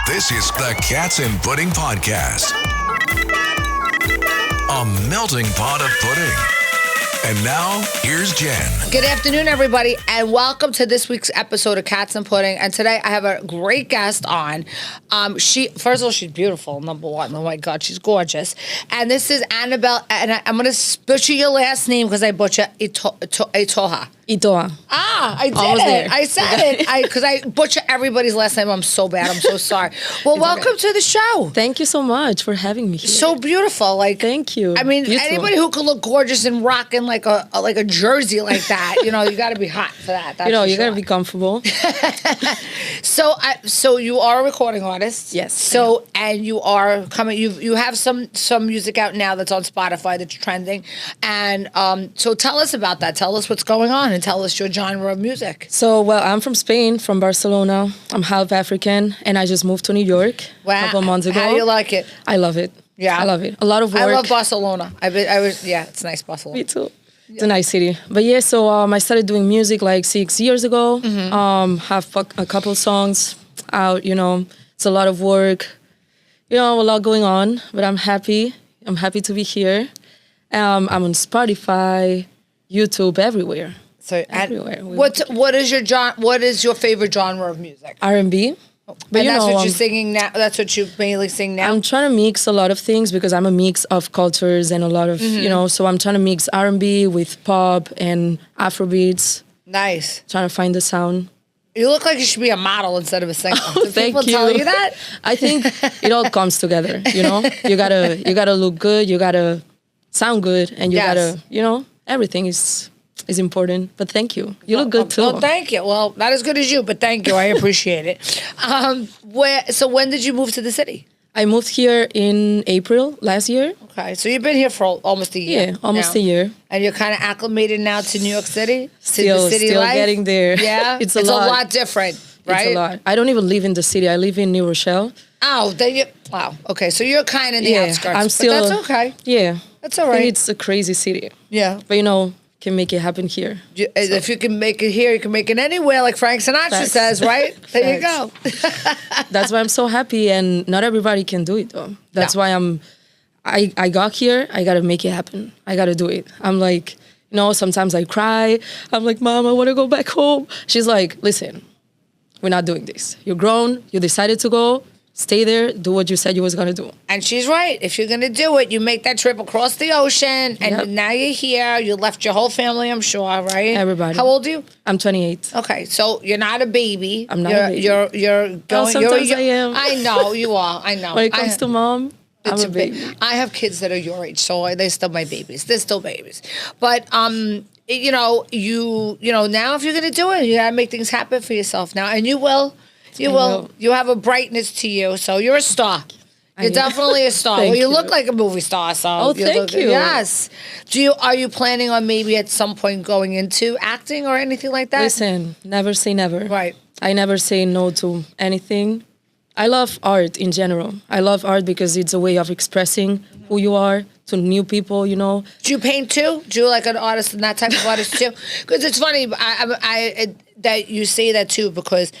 This is the Cats and Pudding Podcast. A melting pot of pudding. And now, here's Jen. Good afternoon, everybody, and welcome to this week's episode of Cats and Pudding. And today I have a great guest on. First of all, she's beautiful, number one. Oh my God, she's gorgeous. And this is Anabel, and I'm going to butcher your last name because I butcher Itoha. Itoha. I did Almost it. there. I said it. Because I butcher everybody's last name. I'm so bad. I'm so sorry. Well, welcome to the show. Thank you so much for having me here. So beautiful. Thank you. I mean, You anybody too. who could look gorgeous and rocking like a jersey like that, you got to be hot for that. That's you got to be comfortable. So you are a recording artist. Yes. So and you are coming. You have some music out now that's on Spotify that's trending, and so tell us about that. Tell us what's going on, and tell us your genre of music. So, well, I'm from Spain, from Barcelona. I'm half African, and I just moved to New York a couple months ago. How do you like it? I love it. Yeah, I love it. A lot of work. I love Barcelona. It's nice, Barcelona. Me too. It's a nice city. But yeah, so I started doing music like 6 years ago. Mm-hmm. Have a couple songs out, It's a lot of work. A lot going on, but I'm happy. I'm happy to be here. I'm on Spotify, YouTube, everywhere. So everywhere. What is your favorite genre of music? R&B. But and that's what you're singing now. That's what you mainly sing now. I'm trying to mix a lot of things because I'm a mix of cultures and a lot of So I'm trying to mix R&B with pop and Afrobeats. Nice. Trying to find the sound. You look like you should be a model instead of a singer. Do Thank people you. tell you that? I think it all comes together. You gotta look good. You gotta sound good, and you gotta everything is important. But thank you. You look good too. Well, thank you. Well, not as good as you, but thank you. I appreciate it. So when did you move to the city? I moved here in April last year. Okay, so you've been here for almost a year. Yeah, almost a year. And you're kind of acclimated now to New York City? Still, to the city still life? getting there. Yeah? It's a lot different, right? It's a lot. I don't even live in the city. I live in New Rochelle. Oh, wow. Okay, so you're kind of in the outskirts. I'm still. But that's okay. Yeah. That's all right. I think it's a crazy city. Yeah. But can make it happen here. If you can make it here, you can make it anywhere, like Frank Sinatra says, right? There you go. That's why I'm so happy, and not everybody can do it, though. That's why I got here, I gotta make it happen. I gotta do it. I'm like, sometimes I cry. I'm like, Mom, I wanna go back home. She's like, listen, we're not doing this. You're grown, you decided to go, stay there, do what you said you was gonna do. And she's right. If you're gonna do it, you make that trip across the ocean, and now you're here. You left your whole family, I'm sure, right? Everybody. How old are you? I'm 28. Okay, so you're not a baby. I'm not a baby. You're going. Oh, sometimes I am. I know you are. I know. When it comes to Mom, I'm a baby. I have kids that are your age, so they're still my babies. They're still babies. But now if you're gonna do it, you gotta make things happen for yourself now, and you will. You will. You have a brightness to you, so you're a star. You're definitely a star. Well, you look like a movie star, so. Oh, thank you. Yes. Are you planning on maybe at some point going into acting or anything like that? Listen, never say never. Right. I never say no to anything. I love art in general. I love art because it's a way of expressing who you are to new people, Do you paint too? Do you like an artist and that type of artist too? Because it's funny that you say that too, because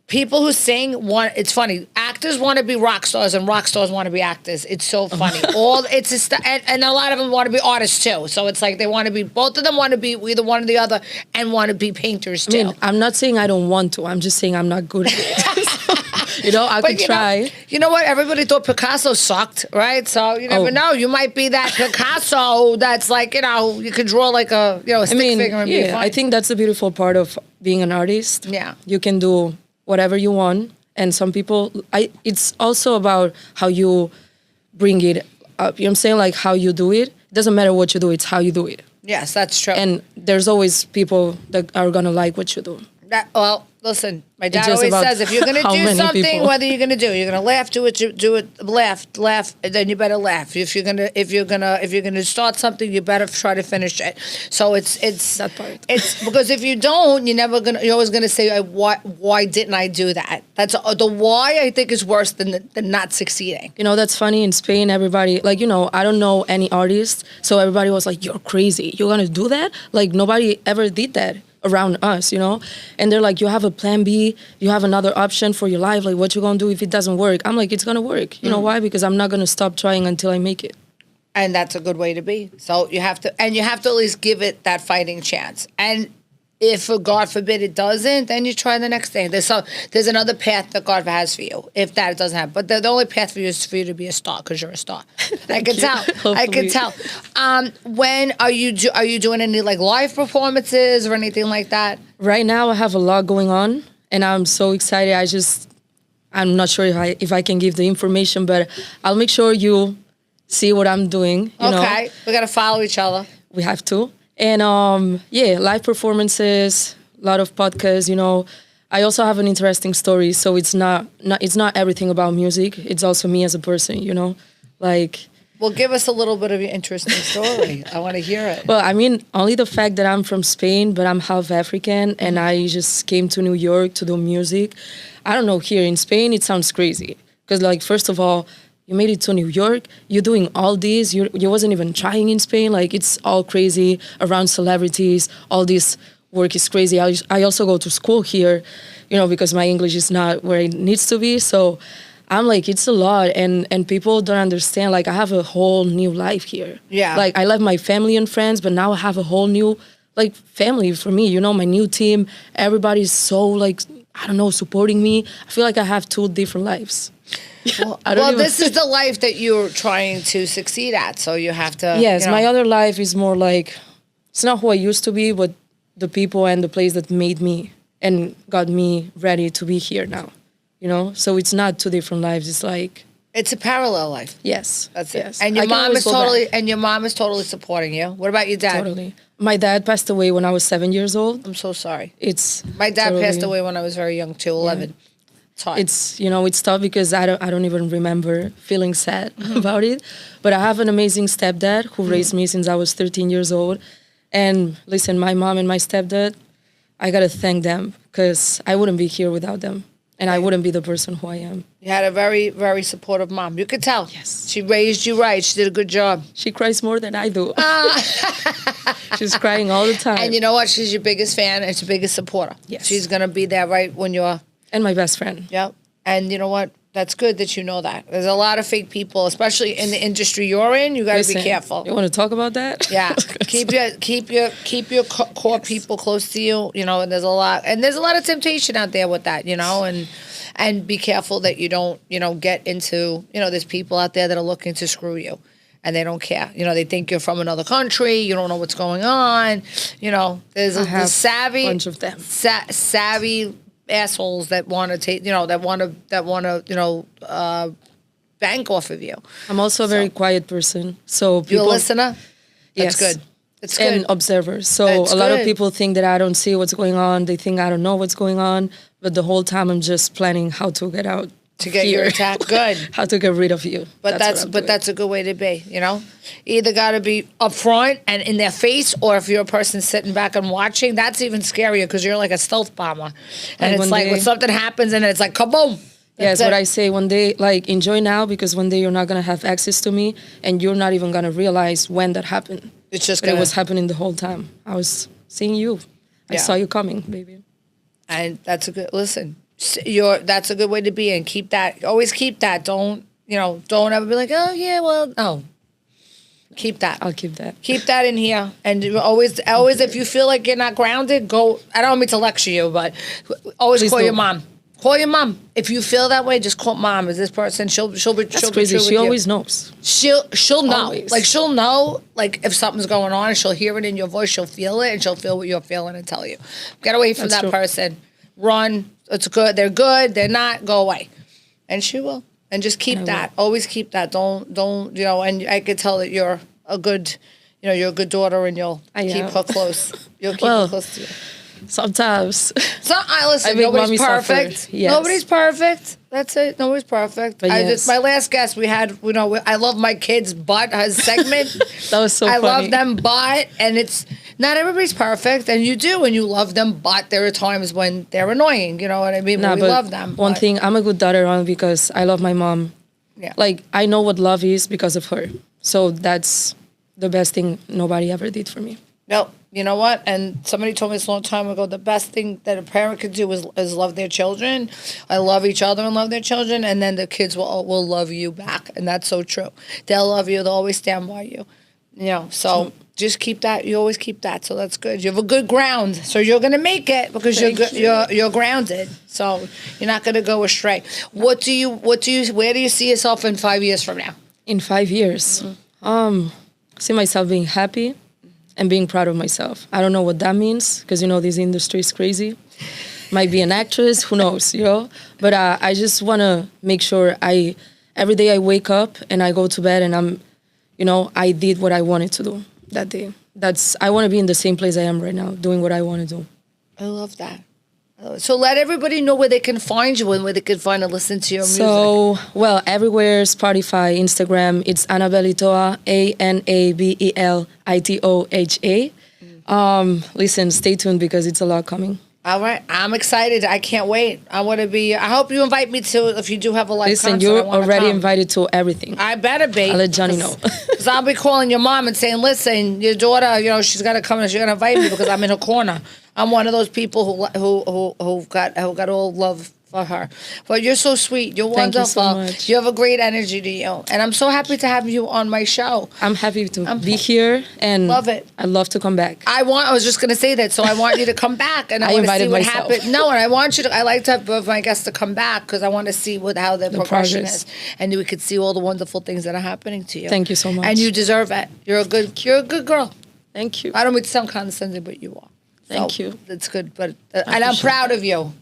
people who sing it's funny. Actors want to be rock stars and rock stars want to be actors. It's so funny. And a lot of them want to be artists too. So it's like both of them want to be either one or the other and want to be painters too. I mean, I'm not saying I don't want to. I'm just saying I'm not good at it. I could try. You know what? Everybody thought Picasso sucked, right? So you never know. You might be that Picasso that's like, you could draw like a stick figure and be fine. I think that's the beautiful part of being an artist. Yeah. You can do whatever you want, and some people, it's also about how you bring it up. You know what I'm saying? Like how you do it. It doesn't matter what you do, it's how you do it. Yes, that's true. And there's always people that are gonna like what you do. Listen, my dad always says, if you're going to do something, whether you're going to laugh, do it, laugh, then you better laugh. If you're going to start something, you better try to finish it. So it's that part. It's because if you don't, you're always going to say, why didn't I do that? That's the why I think is worse than not succeeding. That's funny. In Spain, everybody, I don't know any artist, so everybody was like, you're crazy. You're going to do that? Like, nobody ever did that. around us, you know? And they're like, you have a plan B, you have another option for your life, like what you gonna do if it doesn't work? I'm like, it's gonna work. You know why? Because I'm not gonna stop trying until I make it. And that's a good way to be. So you have to at least give it that fighting chance. And if, God forbid, it doesn't, then you try the next thing. There's another path that God has for you, if that doesn't happen. But the only path for you is for you to be a star, because you're a star. I can tell. I can tell. When are you doing any like live performances or anything like that? Right now, I have a lot going on, and I'm so excited. I'm not sure if I can give the information, but I'll make sure you see what I'm doing. You know? We got to follow each other. We have to. And live performances, a lot of podcasts, you know. I also have an interesting story, so it's not everything about music. It's also me as a person, you know. Like, well, give us a little bit of your interesting story. I want to hear it. Well, I mean, only the fact that I'm from Spain, but I'm half African, and I just came to New York to do music. I don't know, here in Spain, it sounds crazy. Because, like, first of all, you made it to New York, you're doing all this, you wasn't even trying in Spain, like it's all crazy around celebrities, all this work is crazy. I also go to school here, you know, because my English is not where it needs to be, so I'm like, it's a lot, and people don't understand, like I have a whole new life here. Yeah. Like I left my family and friends, but now I have a whole new, like, family for me, you know, my new team, everybody's so, like, I don't know, supporting me. I feel like I have two different lives. Well, this is the life that you're trying to succeed at, so you have to. Yes, you know. my other life is more like, it's not who I used to be, but the people and the place that made me and got me ready to be here now, you know? So it's not two different lives, it's like... It's a parallel life. Yes. That's yes. it. And your mom is totally supporting you. What about your dad? Totally. My dad passed away when I was 7 years old. I'm so sorry. My dad passed away when I was very young too, 11. Yeah. It's hard. It's tough because I don't even remember feeling sad about it. But I have an amazing stepdad who raised me since I was 13 years old. And listen, my mom and my stepdad, I gotta thank them because I wouldn't be here without them. And I wouldn't be the person who I am. You had a very, very supportive mom. You could tell. Yes. She raised you right. She did a good job. She cries more than I do. She's crying all the time. And you know what? She's your biggest fan and your biggest supporter. Yes. She's going to be there right when you're... And my best friend. Yep. And you know what? That's good that you know that. There's a lot of fake people, especially in the industry you're in. You got to be careful. You want to talk about that? Yeah. keep your core people close to you. You know, and there's a lot of temptation out there with that. You know, and be careful that you don't get into there's people out there that are looking to screw you. And they don't care. You know, they think you're from another country. You don't know what's going on. You know, there's a savvy bunch of them. Savvy assholes that want to take, that want to, bank off of you. I'm also a very quiet person. So people, you're a listener? That's yes. good. It's good. And observer. So a lot of people think that I don't see what's going on. They think I don't know what's going on. But the whole time I'm just planning how to get out. To get your attack, good. How to get rid of you. But that's a good way to be, you know? Either got to be upfront and in their face, or if you're a person sitting back and watching, that's even scarier because you're like a stealth bomber. And it's like when something happens and it's like, kaboom. Yes, what I say one day, like, enjoy now because one day you're not going to have access to me and you're not even going to realize when that happened. It's just it was happening the whole time. I was seeing you. I saw you coming, baby. And that's a good, listen. That's a good way to be, and keep that. Always keep that. Don't ever be like, oh yeah, well, no. Keep that. I'll keep that. Keep that in here, and always, if you feel like you're not grounded, go. I don't mean to lecture you, but always Please call your mom. Call your mom. If you feel that way, just call mom. Is this person? She'll be crazy. She always knows. She'll know. Always. Like she'll know. Like if something's going on, she'll hear it in your voice. She'll feel it, and she'll feel what you're feeling and tell you. Get away from that person. Run. It's good. They're good. They're not. Go away. And she will. And just keep that. Always keep that. Don't. And I could tell that you're a good, you're a good daughter, and you'll keep her close. You'll keep her close to you. Sometimes. Listen, nobody's perfect. Yes. Nobody's perfect. That's it. Nobody's perfect. But my last guest we had, I love my kids' butt, his segment. That was so funny. I love them butt, and it's not everybody's perfect, and you do, and you love them, but there are times when they're annoying, you know what I mean? We love them. One thing, I'm a good daughter only because I love my mom. Yeah. Like, I know what love is because of her. So that's the best thing nobody ever did for me. No, you know what? And somebody told me this a long time ago, the best thing that a parent could do is love their children. I love each other and love their children, and then the kids will love you back. And that's so true. They'll love you. They'll always stand by you. You know, so just keep that. You always keep that. So that's good. You have a good ground. So you're going to make it because you're grounded. So you're not going to go astray. Where do you see yourself in 5 years from now? In 5 years, see myself being happy and being proud of myself. I don't know what that means because, you know, this industry is crazy. Might be an actress, who knows, you know? But I just want to make sure every day I wake up and I go to bed and I did what I wanted to do that day. I want to be in the same place I am right now, doing what I want to do. I love that. So let everybody know where they can find you and where they can find and listen to your music. So, well, everywhere, Spotify, Instagram, it's Anabel Itoha, ANABELITOHA. Listen, stay tuned because it's a lot coming. All right. I'm excited. I can't wait. I hope you invite me to, if you do have a live concert. Listen, you're already invited to everything. I better be. I'll let Johnny know. Because I'll be calling your mom and saying, listen, your daughter, you know, she's got to come and she's going to invite me because I'm in her corner. I'm one of those people who got all love for her. But you're so sweet. You're wonderful. Thank you so much. You have a great energy to you. And I'm so happy to have you on my show. I'm happy to be here and love it. I'd love to come back. I was just going to say that. So I want you to come back and I want to see what happens. No, and I like to have my guests to come back because I want to see how their progression is. And we could see all the wonderful things that are happening to you. Thank you so much. And you deserve it. You're a good girl. Thank you. I don't mean to sound condescending, but you are. Thank you. That's good. But and I'm proud of you.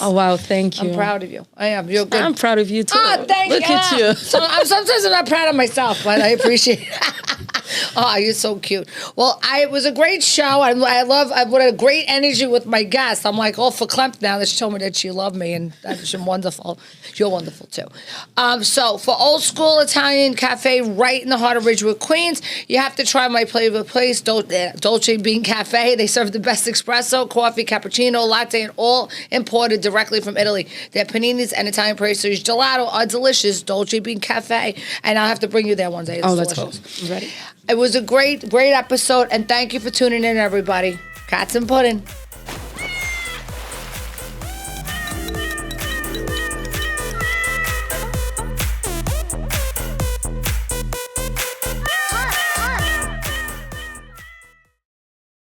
Oh, wow. Thank you. I'm proud of you. I am. You're good. I'm proud of you, too. Oh, thank you. Look at you. Sometimes I'm not proud of myself, but I appreciate it. Oh, you're so cute. Well, it was a great show. I what a great energy with my guests. I'm like all verklempt now that she told me that she loved me, and that's wonderful. You're wonderful, too. So for Old School Italian Cafe right in the heart of Ridgewood, Queens, you have to try my favorite place, Dolce Bean Cafe. They serve the best espresso, coffee, cappuccino, latte, and all imported directly from Italy. Their paninis and Italian pastries, gelato are delicious. Dolce Bean Cafe. And I'll have to bring you there one day. It's let's go. I'm ready. It was a great episode, and thank you for tuning in, everybody. Cats and pudding.